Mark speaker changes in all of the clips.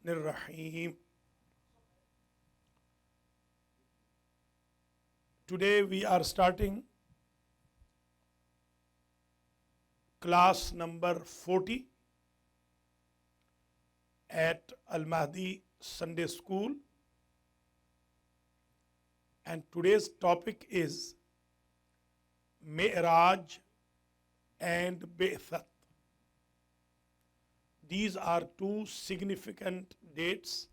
Speaker 1: Rahim. Today we are starting class number 40 at Al Mahdi Sunday School, and today's topic is Mi'raj and Bi'that. These are two significant dates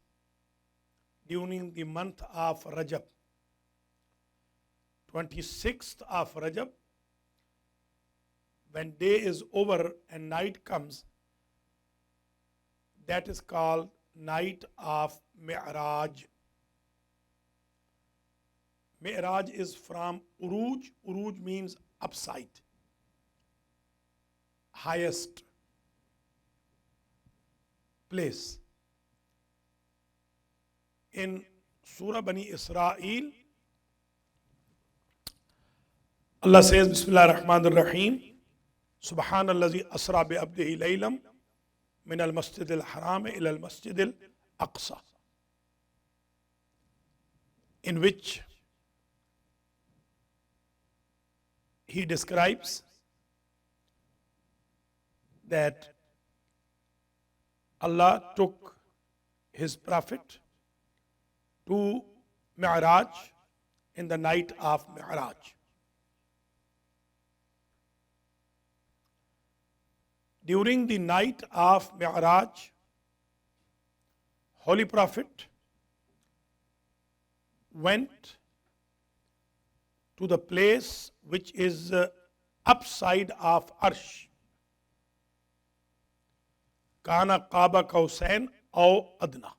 Speaker 1: during the month of Rajab. 26th of Rajab, when day is over and night comes, that is called night of Mi'raj. Mi'raj is from Uruj. Uruj means upside, highest place. In Surah Bani Israel, Allah says, Bismillah ar-Rahman ar-Rahim, Subhanallazi asra bi abdihi laylam min al-masjid al-haram ila al-masjid al-aqsa, in which he describes that Allah took his prophet to Mi'raj in the night of Mi'raj. During the night of Mi'raj, Holy Prophet went to the place which is upside of Arsh. Kana Qaba Qausain aw Adna.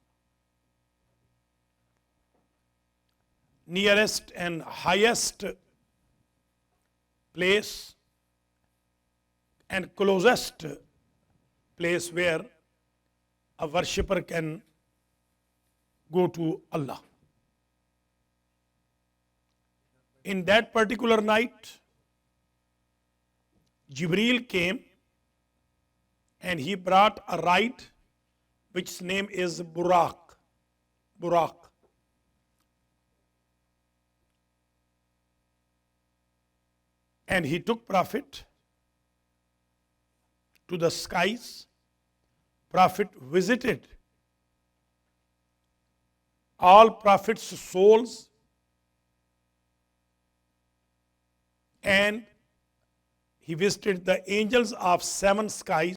Speaker 1: Nearest and highest place and closest place where a worshipper can go to Allah. In that particular night, Jibreel came and he brought a ride which name is Buraq. Buraq. And he took Prophet to the skies. Prophet visited all Prophets' souls, and he visited the angels of 7 skies.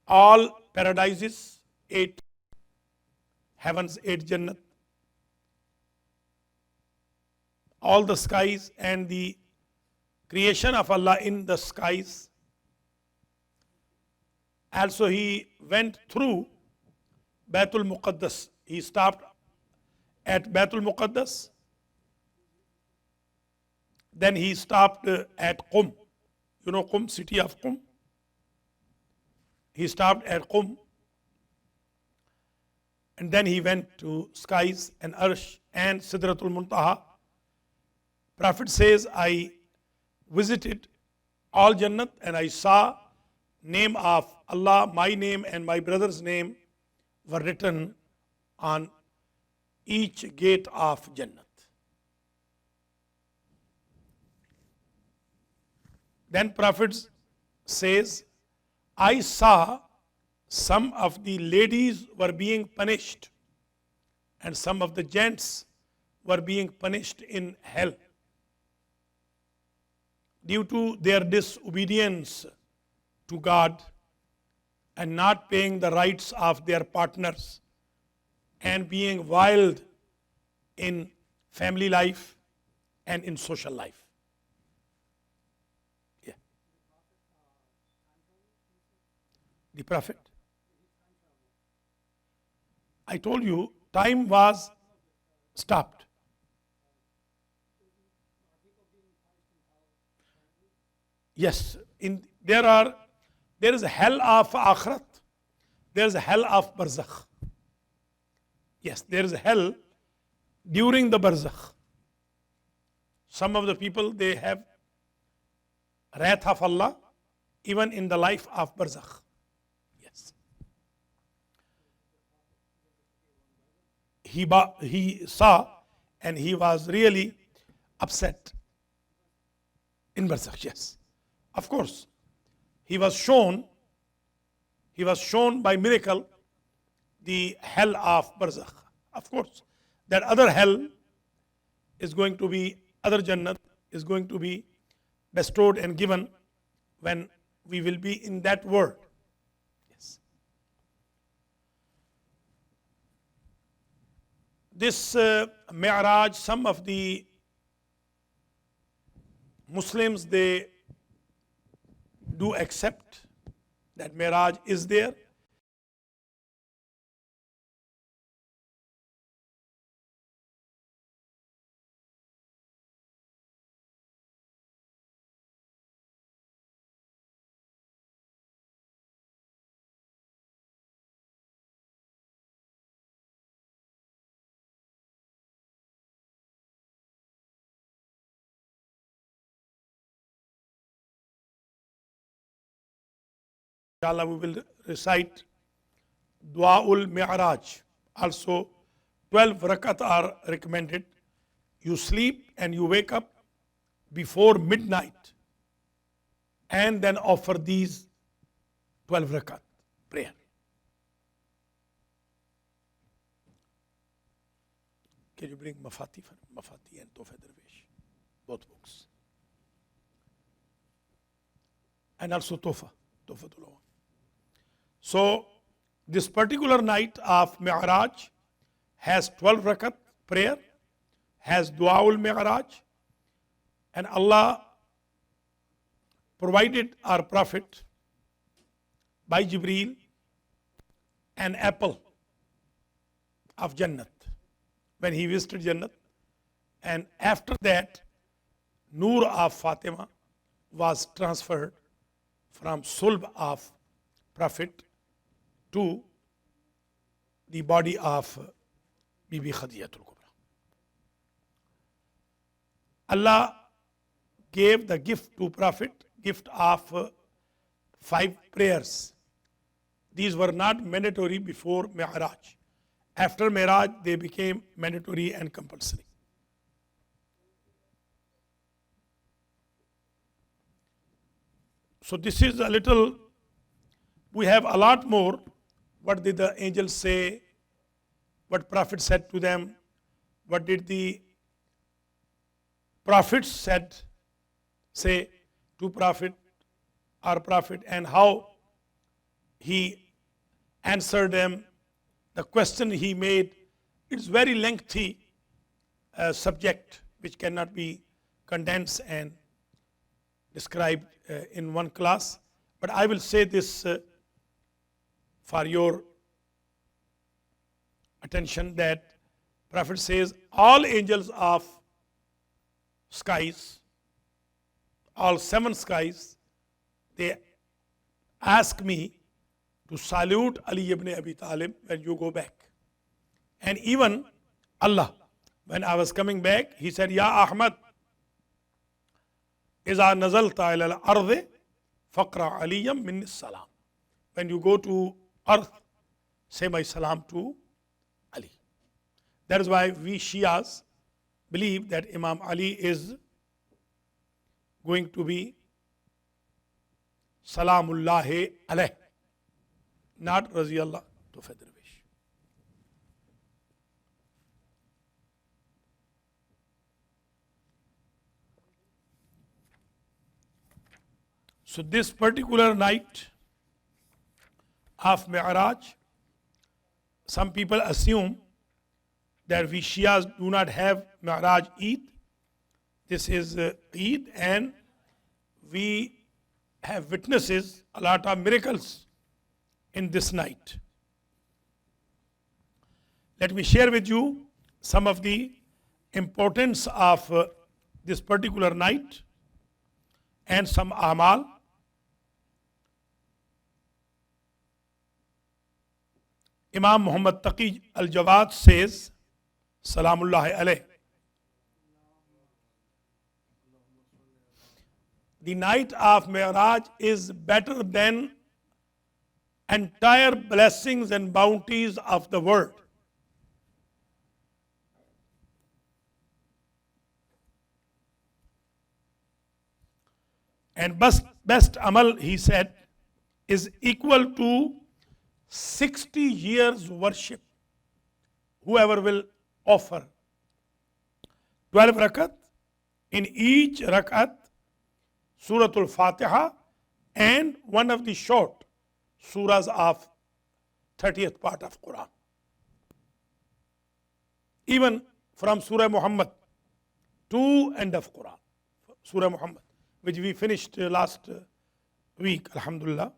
Speaker 1: All paradises, 8 heavens, 8 Jannat, all the skies and the creation of Allah in the skies. Also, he went through Baitul Muqaddas. He stopped at Baitul Muqaddas. Then he stopped at Qum. You know Qum, city of Qum? He stopped at Qum. And then he went to skies and Arsh and Sidratul Muntaha. Prophet says, I visited all Jannat and I saw name of Allah, my name and my brother's name were written on each gate of Jannat. Then Prophet says, I saw some of the ladies were being punished and some of the gents were being punished in hell due to their disobedience to God and not paying the rights of their partners and being wild in family life and in social life. Yeah. The Prophet. I told you, time was stopped. Yes, there is a hell of Akhirat, there is a hell of Barzakh. Yes, there is a hell during the Barzakh. Some of the people, they have wrath of Allah even in the life of Barzakh. Yes. He saw and he was really upset in Barzakh. Yes. Of course, he was shown by miracle the hell of Barzakh. Of course, that other hell is going to be, other Jannat is going to be bestowed and given when we will be in that world. Yes. This Mi'raj, some of the Muslims, they do accept that Mi'raj is there. Inshallah, we will recite Du'aul Mi'raj. Also, 12 rakat are recommended. You sleep and you wake up before midnight and then offer these 12 rakat prayer. Can you bring Mafati and Tofa Darwish? Both books. And also Tofa Tulawah. So, this particular night of Mi'raj has 12 rakat prayer, has Du'aul Mi'raj, and Allah provided our Prophet by Jibreel an apple of Jannat when he visited Jannat. And after that, Noor of Fatima was transferred from Sulb of Prophet to the body of Bibi Khadijatul Kubra. Allah gave the gift to Prophet, gift of 5 prayers. These were not mandatory before Mi'raj. After Mi'raj, they became mandatory and compulsory. So this is a little, we have a lot more. What did the angels say? What Prophet said to them? What did the prophets say to Prophet, our Prophet, and how he answered them. The question he made, it's very lengthy subject which cannot be condensed and described in one class. But I will say this for your attention, that Prophet says all angels of skies, all 7 skies, they ask me to salute Ali ibn Abi Talib when you go back. And even Allah, when I was coming back, he said, Ya Ahmad, إذا نزلت إلى الأرض فقرأ عليا من السلام. When you go to earth, say my salam to Ali. That is why we Shias believe that Imam Ali is going to be Salamullahi alayh, not Raziyallah to Fedravish. So this particular night of Mi'raj, some people assume that we Shias do not have Mi'raj Eid. This is Eid, and we have witnesses a lot of miracles in this night. Let me share with you some of the importance of this particular night and some amal. Imam Muhammad Taqi al-Jawad says, Salamullahi alayh, the night of Mi'raj is better than entire blessings and bounties of the world. And best amal, he said, is equal to 60 years worship. Whoever will offer 12 rakat, in each rakat Suratul Fatiha and one of the short surahs of 30th part of Quran. Even from Surah Muhammad to end of Quran, Surah Muhammad, which we finished last week, Alhamdulillah.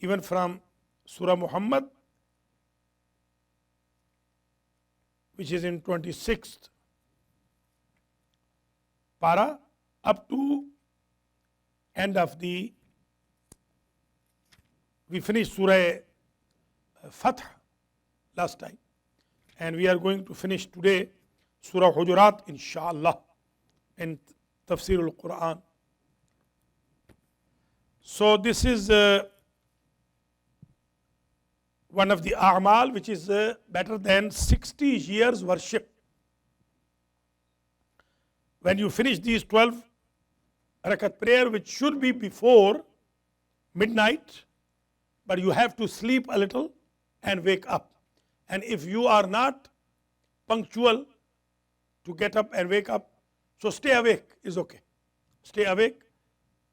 Speaker 1: Even from Surah Muhammad, which is in 26th para, up to end of the, we finished Surah Fath last time, and we are going to finish today Surah Hujurat, inshallah, in Tafsir al-Quran. So this is one of the a'mal which is better than 60 years worship. When you finish these 12 rakat prayer, which should be before midnight, but you have to sleep a little and wake up. And if you are not punctual to get up and wake up, so stay awake is okay. Stay awake,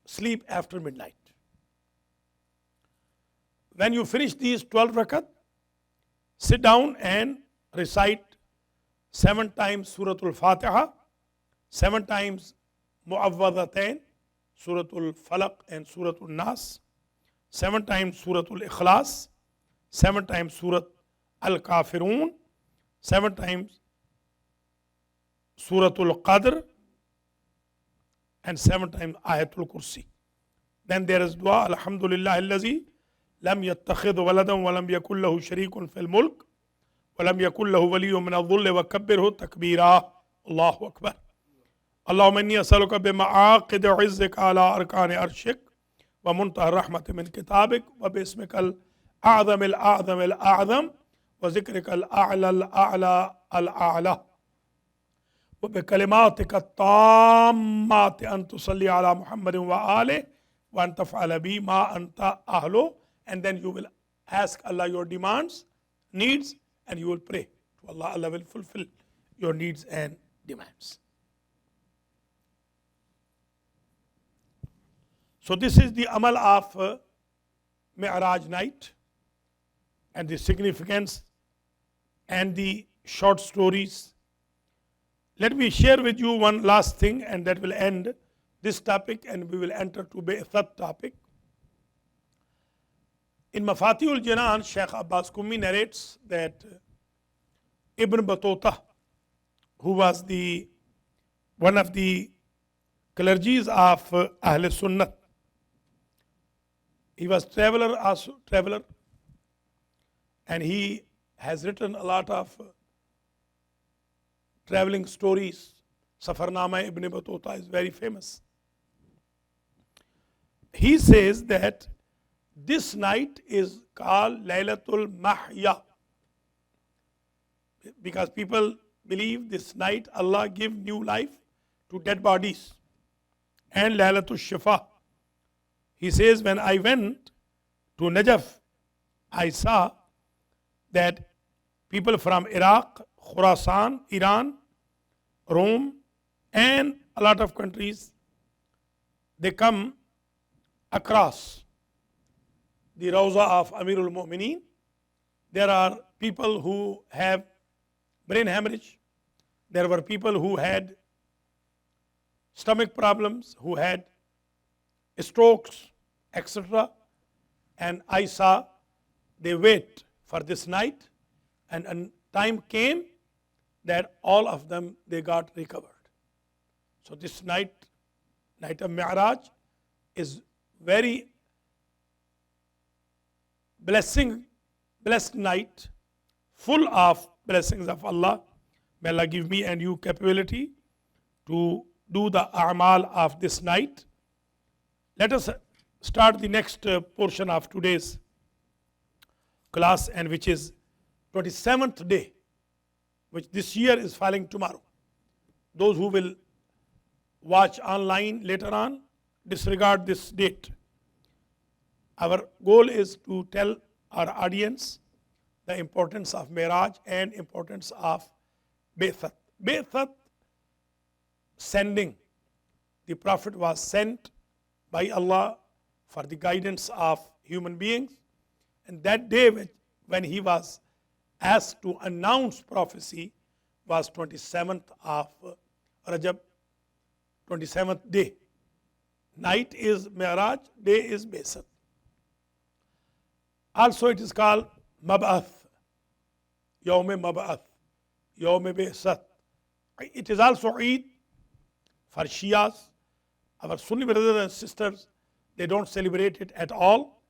Speaker 1: sleep after midnight. When you finish these 12 rakat, sit down and recite 7 times Suratul Fatiha, 7 times Mu'awwadhatain, Suratul Falaq and Suratul Nas, 7 times Suratul Ikhlas, 7 times Surat Al-Kafirun, 7 times Suratul Qadr, and 7 times Ayatul Kursi. Then there is dua, Alhamdulillah allazi lam yattakhidh waladan wa lam yakul lahu sharikun fil mulk wa lam yakul lahu waliyyun min adh-dhulli wa kabbirhu takbira. Allahu Akbar. Allahumma inni as'aluka bima'aqid 'izzika ala arkani arshik wa muntaha rahmatika min kitabik wa bismikal a'zam al-a'zam al-a'zam wa zikrika al-a'la al-a'la al-a'la wa bi kalimatika at-tammati an tusalli ala Muhammadin wa alihi wa an taf'ala bi ma anta ahlu. And then you will ask Allah your demands, needs, and you will pray to Allah. Allah will fulfill your needs and demands. So this is the amal of Mi'raj night and the significance and the short stories. Let me share with you one last thing, and that will end this topic, and we will enter to Bi'that topic. In Mafatihul Jinan, Sheikh Abbas Qummi narrates that Ibn Battuta, who was one of the clergies of Ahl Sunnah, he was traveler, and he has written a lot of traveling stories. Safarnama Ibn Battuta is very famous. He says that this night is called Laylatul Mahya, because people believe this night Allah give new life to dead bodies, and Laylatul Shifa. He says, when I went to Najaf, I saw that people from Iraq, Khurasan, Iran, Rome, and a lot of countries, they come across the Rawza of Amirul Mu'mineen. There are people who have brain hemorrhage. There were people who had stomach problems, who had strokes, etc. And I saw they wait for this night, and time came that all of them, they got recovered. So this night of Mi'raj, is very blessed night, full of blessings of Allah. May Allah give me and you capability to do the a'mal of this night. Let us start the next portion of today's class, and which is 27th day, which this year is falling tomorrow. Those who will watch online later on, disregard this date. Our goal is to tell our audience the importance of Mi'raj and importance of Bi'that. Bi'that, sending. The Prophet was sent by Allah for the guidance of human beings. And that day when he was asked to announce prophecy was 27th of Rajab, 27th day. Night is Mi'raj, day is Bi'that. Also it is called Mab'ath, Yawm Mab'ath, Yawm Bi'that. It is also Eid for Shias. Our Sunni brothers and sisters, they don't celebrate it at all.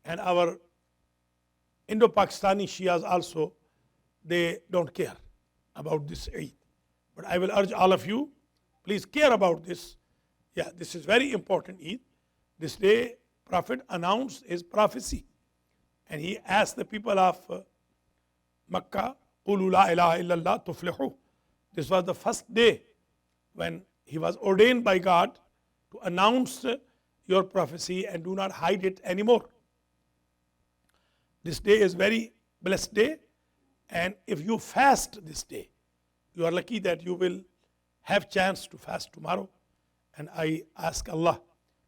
Speaker 1: And our Indo-Pakistani Shias also, they don't care about this Eid. But I will urge all of you, please care about this. Yeah, this is very important Eid. This day, Prophet announced his prophecy. And he asked the people of Makkah, Qulu la ilaha illallah tuflihu. This was the first day when he was ordained by God to announce your prophecy and do not hide it anymore. This day is very blessed day, and if you fast this day, you are lucky that you will have chance to fast tomorrow. And I ask Allah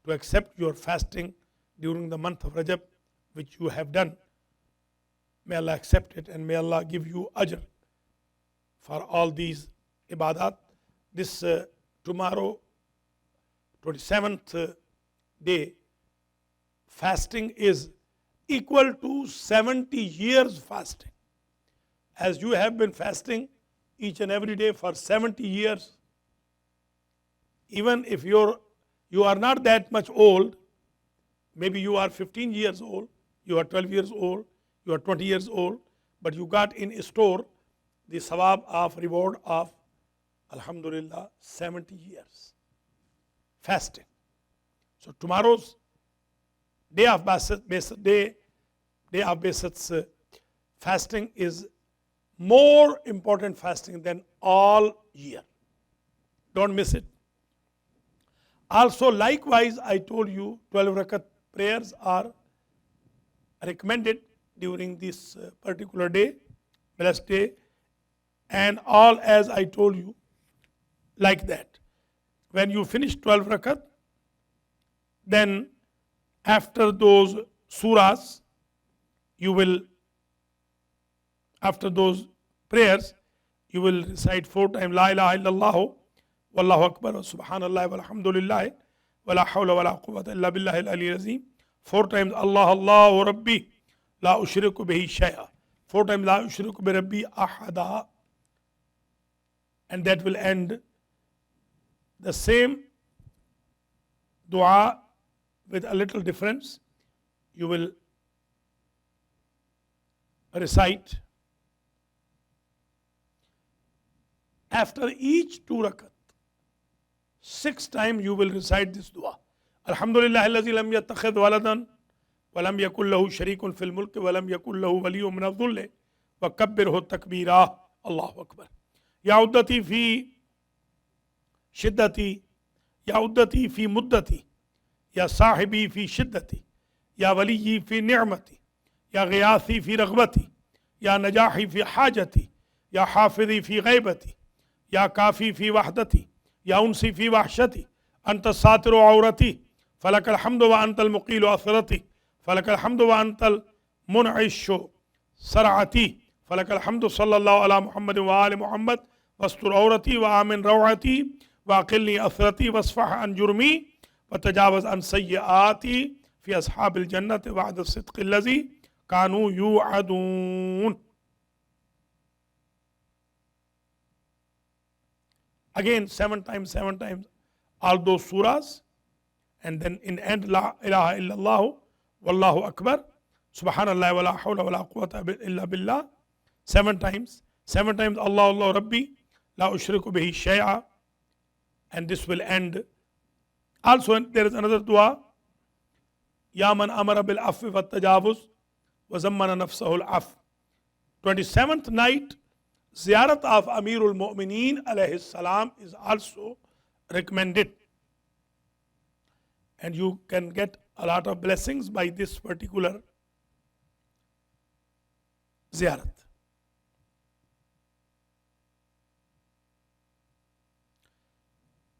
Speaker 1: to accept your fasting during the month of Rajab, which you have done. May Allah accept it, and may Allah give you ajr for all these ibadat. This tomorrow, 27th day, fasting is equal to 70 years fasting. As you have been fasting each and every day for 70 years, even if you are not that much old, maybe you are 15 years old, you are 12 years old, you are 20 years old, but you got in store the sawab of reward of, alhamdulillah, 70 years fasting. So tomorrow's day of Bi'that's fasting is more important fasting than all year. Don't miss it. Also, likewise, I told you 12 rakat prayers are recommended during this particular day, blessed day, and all as I told you, like that. When you finish 12 rakat, Then after those surahs, you will, after those prayers, you will recite 4 times La ilaha illallah wallahu akbar wa subhanallah walhamdulillah wa la hawla wa la quwwata illa billahi al-ali al-azim. 4 times Allah Allah Rabbi la ushriku bihi shay'a. 4 times la ushriku bi Rabbi ahada. And that will end the same dua with a little difference. You will recite after each 2 rakat. 6 times you will recite this dua. Alhamdulillah alladhi lam yattakhidh waladan wa lam yakul lahu sharikun fil mulk wa lam yakul lahu waliyyun min adh-dhulli wa kabbirhu takbira. Allahu akbar. Ya uddati fi shiddati, ya uddati fi muddati, ya sahibi fi shiddati, ya waliyyi fi ni'mati, ya ghiyathi fi raghbati, ya najahi fi hajati, ya hafidhi fi ghaibati, ya kafi fi wahdati, ya unsi fi wahshati, anta satiru awrati, falakal hamdu wa antal muqilu athrati, falakal hamdu wa antal mun'ishu sar'ati, falakal hamdu sallallahu ala Muhammadin wa ali Muhammad, wastur awrati wa amin rawati, wa aqilni athrati, wasfah an jurmi, wa tajawaz an sayyiati, fi ashabil jannati wa'da sidqi allazi kanu yu'adun. Again, 7 times, all those surahs, and then in end, La ilaha illallah, wallahu akbar, subhanallah wa la hawla wa la quwwata illa billah, 7 times, Allah Allah Rabbi, la ushriku bihi shay'a, and this will end. Also, there is another dua, Ya man amara bil afwi wa tajawuz, wa zammana nafsahu al-af. 27th night, Ziyarat of Amirul Mu'mineen alayhi salam is also recommended. And you can get a lot of blessings by this particular ziyarat.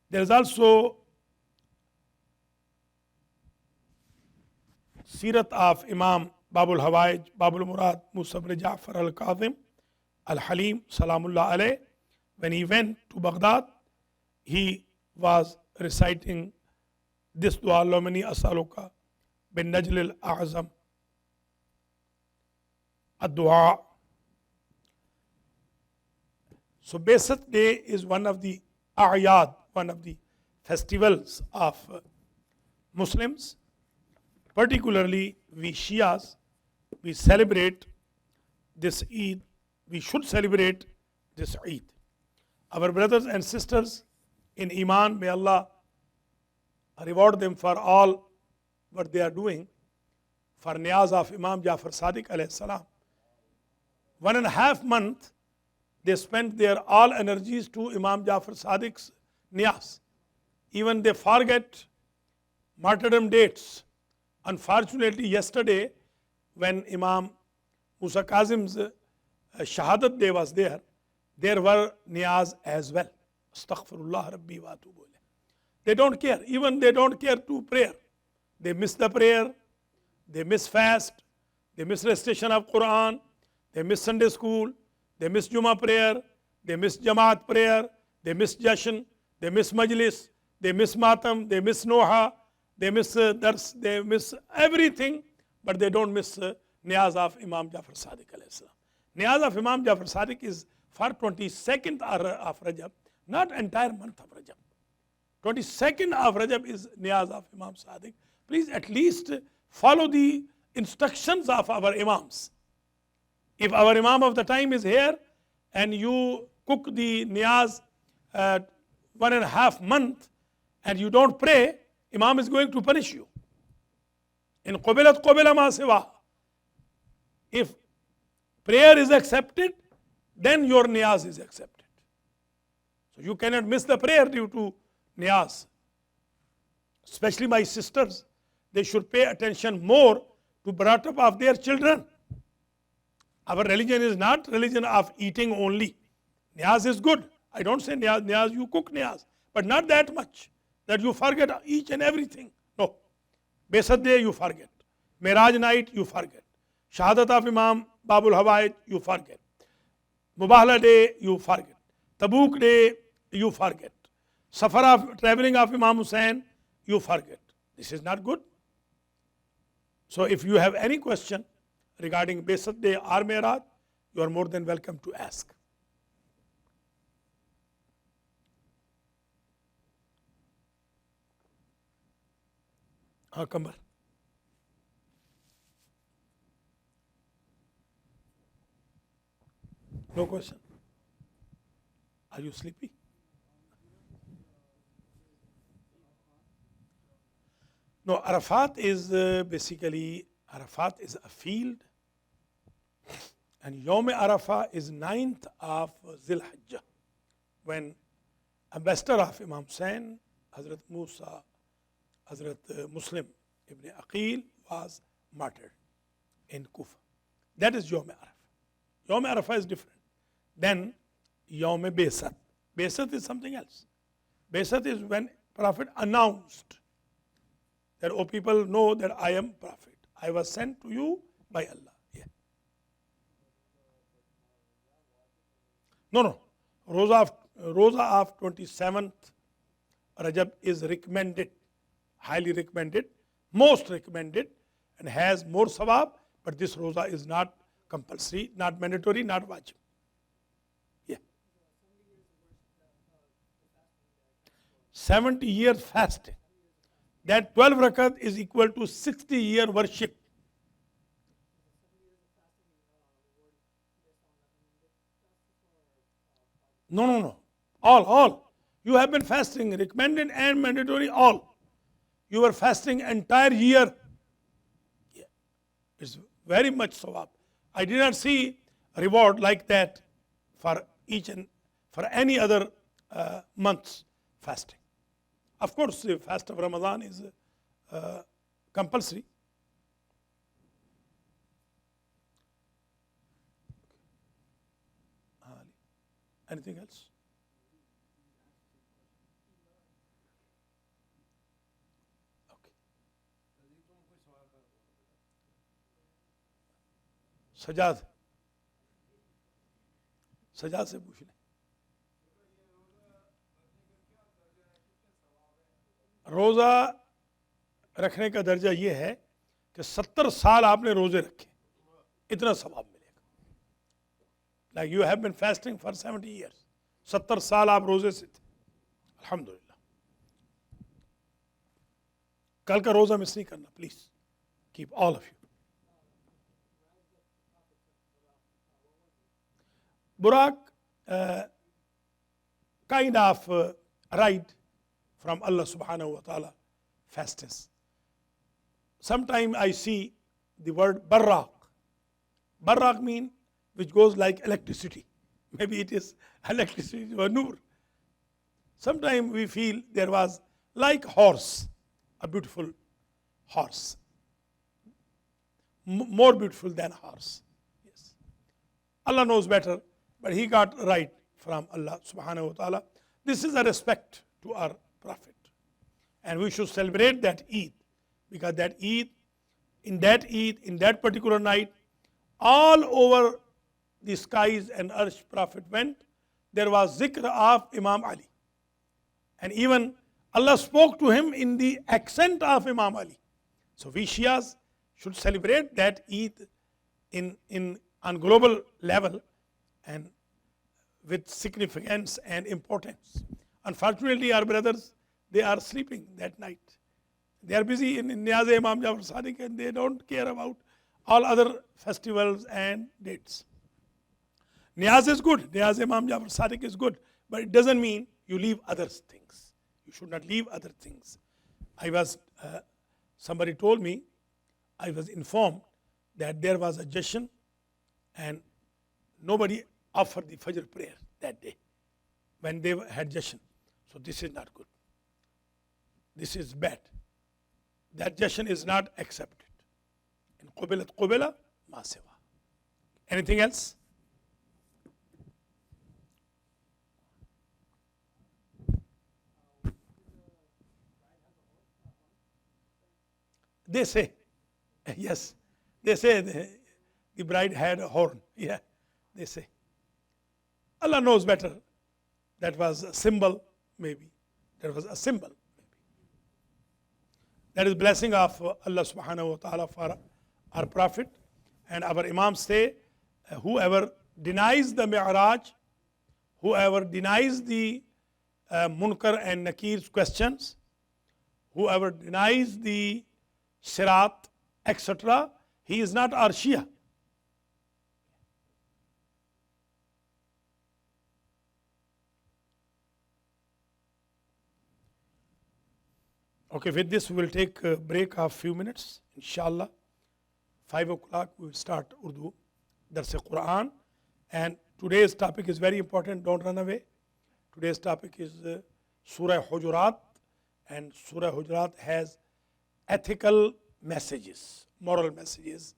Speaker 1: There is also Sirat of Imam Babul Hawaij, Babul Murad, Musa ibn Ja'far al-Kadhim al-Halim, Salamullah alayh. When he went to Baghdad, he was reciting this dua, Allahumma as'aluka bin Najl al-A'zam ad-dua. So Baisat Day is one of the a'yad, one of the festivals of Muslims. Particularly we Shias, we celebrate this Eid. We should celebrate this Eid. Our brothers and sisters in Iman, may Allah reward them for all what they are doing for Niyaz of Imam Jafar Sadiq alayhi salam. 1.5 months they spent their all energies to Imam Jafar Sadiq's Niyaz. Even they forget martyrdom dates. Unfortunately, yesterday when Imam Musa Kazim's Shahadat Day was there were Niyaz as well. Astaghfirullah Rabbi wa atubu ilayh. They don't care. Even they don't care to prayer. They miss the prayer. They miss fast. They miss recitation of Quran. They miss Sunday school. They miss Jummah prayer. They miss Jamaat prayer. They miss Jashan. They miss Majlis. They miss Matam. They miss Noha. They miss Dars. They miss everything. But they don't miss Niyaz of Imam Jafar Sadiq alayhi salam. Niyaz of Imam Jafar Sadiq is for 22nd of Rajab, not entire month of Rajab. 22nd of Rajab is Niyaz of Imam Sadiq. Please at least follow the instructions of our Imams. If our Imam of the time is here and you cook the Niyaz 1.5 months and you don't pray, Imam is going to punish you. In qubilat qubila ma siwa. If prayer is accepted, then your Niyaz is accepted. So you cannot miss the prayer due to Niyaz. Especially my sisters, they should pay attention more to brought up of their children. Our religion is not religion of eating only. Niyaz is good. I don't say Niyaz, you cook Niyaz, but not that much that you forget each and everything. No. Besat Day, you forget. Miraj night, you forget. Shahadat of Imam Babul Hawaij, you forget. Mubahala Day, you forget. Tabuk Day, you forget. Safar of traveling of Imam Hussain, you forget. This is not good. So if you have any question regarding Besat Day or Miraj, you are more than welcome to ask. Kambar. No question. Are you sleepy? No, Arafat is basically, Arafat is a field, and Yom Arafah is 9th of Zil Hijjah, when ambassador of Imam Hussain, Hazrat Musa, Hazrat Muslim ibn Aqil was martyred in Kufa. That is Yom Arafah. Yom Arafah is different than Yom Besat. Besat is something else. Besat is when Prophet announced that, oh, people know that I am Prophet. I was sent to you by Allah. Yeah. No. Rosa of 27th Rajab is recommended, highly recommended, most recommended, and has more sawab, but this Rosa is not compulsory, not mandatory, not wajib. Yeah. 70 years fasting. That 12 rakat is equal to 60-year worship. No. All. You have been fasting, recommended and mandatory, all. You were fasting entire year. Yeah. It's very much sawab. I did not see a reward like that for each and for any other months fasting. Of course, the fast of Ramadan is compulsory. Anything else? Okay. Sajad से पूछ लें. रोज़ा रखने का दर्जा ये है कि 70 साल आपने रोजे रखे, इतना सवाब मिलेगा. Like you have been fasting for 70 years. 70 साल आप रोजे से थे. अल्हम्दुलिल्लाह. कल का रोजा मिस नहीं करना, please. Keep all of you. Burak, kind of ride from Allah subhanahu wa ta'ala fastest. Sometimes I see the word barraq. Barraq means which goes like electricity. Maybe it is electricity or nur. Sometimes we feel there was like horse, a beautiful horse. More beautiful than horse. Yes. Allah knows better, but he got right from Allah subhanahu wa ta'ala. This is a respect to our Prophet. And we should celebrate that Eid, because that Eid, in that particular night, all over the skies and earth Prophet went. There was zikr of Imam Ali. And even Allah spoke to him in the accent of Imam Ali. So we Shias should celebrate that Eid on global level and with significance and importance. Unfortunately, our brothers, they are sleeping that night. They are busy in Niyaz-e Imam Jafar Sadiq, and they don't care about all other festivals and dates. Niyaz is good. Niyaz-e Imam Jafar Sadiq is good. But it doesn't mean you leave other things. You should not leave other things. Somebody told me, I was informed that there was a jashan and nobody offered the Fajr prayer that day when they had jashan. So this is not good. This is bad. That jashan is not accepted. In qubilat qubila ma siwa. Anything else? They say, yes, they say the bride had a horn. Yeah, they say. Allah knows better. That was a symbol, maybe. That was a symbol, maybe. That is blessing of Allah subhanahu wa ta'ala for our Prophet. And our Imams say, whoever denies the Mi'raj, whoever denies the Munkar and Nakir's questions, whoever denies the Sirat, etc., he is not our Shia. Okay, with this we will take a break of few minutes, inshallah. 5 o'clock we will start Urdu, Dars Quran. And today's topic is very important, don't run away. Today's topic is Surah Hujurat, and Surah Hujurat has ethical messages, moral messages.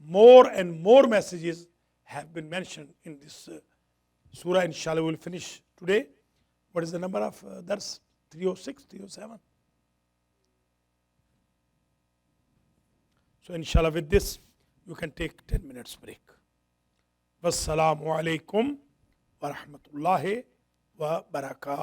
Speaker 1: More and more messages have been mentioned in this surah. Inshallah, we will finish today. What is the number of Dars? 306, 307. So inshallah, with this, you can take 10 minutes break. Wassalamu alaikum wa rahmatullahi wa barakatuh.